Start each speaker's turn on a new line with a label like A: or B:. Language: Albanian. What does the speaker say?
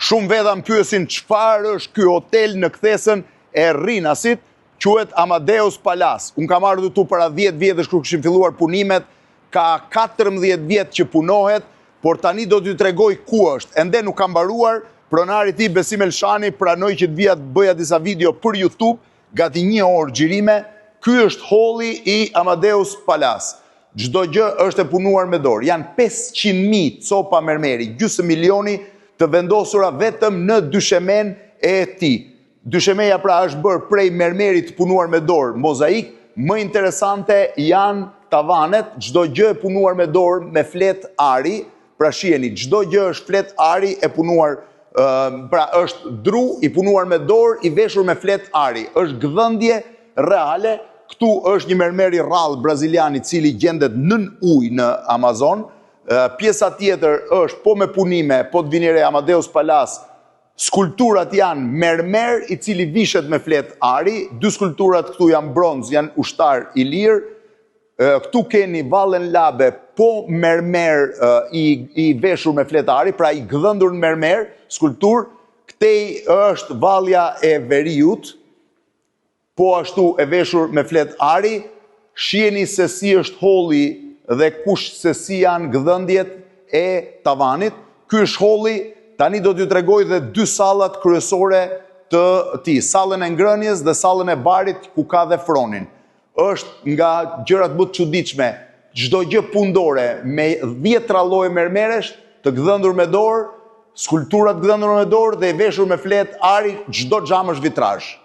A: Shumë veta më pyesin çfarë është ky hotel në kthesën e Rrinasit, quhet Amadeus Palace. Unë kam ardhur këtu para 10 vjetësh kur kishim filluar punimet, ka 14 vjet që punohet, por tani do t'ju tregoj ku është. Ende nuk kam mbaruar, pronari i tij Besim Elshani pranoi që të vija të bëja disa video për YouTube, gati 1 orë xhirime. Ky është holli i Amadeus Palace. Çdo gjë është e punuar me dorë. Janë 500.000 copa mermeri, gjysmë milioni të vendosura vetëm në dyshemen e tij. Dyshemeja pra është bërë prej mermerit të punuar me dorë, mozaik. Më interesante janë tavanet, çdo gjë e punuar me dorë me flet ari. Pra shiheni, çdo gjë është flet ari e punuar, pra është dru i punuar me dorë, i veshur me flet ari. Është gdhëndje reale. Këtu është një mermer i rrallë brazilian i cili gjendet nën ujë në Amazon. Pjesa tjetër është po me punime, po të vini re Amadeus Palace. Skulpturat janë mermer i cili vishet me flet ari. 2 skulpturat këtu janë bronz, janë ushtar i lirë. Këtu keni vallen labe, po mermer i veshur me flet ari, pra i gdhëndur në mermer, skulptur. Këtej është vallja e veriut, po ashtu e veshur me flet ari. Shiheni se si është holli dhe se si janë gdhëndjet e tavanit. Ky është holli, tani do t'ju tregoj dhe 2 sallat kryesore të tij, sallën e ngrënies dhe sallën e barit ku ka dhe fronin. Është nga gjërat më të çuditshme, çdo gjë pundore me 10 lloje mermeresh të gdhëndur me dorë, skulpturat gdhëndur me dorë dhe e veshur me flet ari, çdo xham është vitrazh.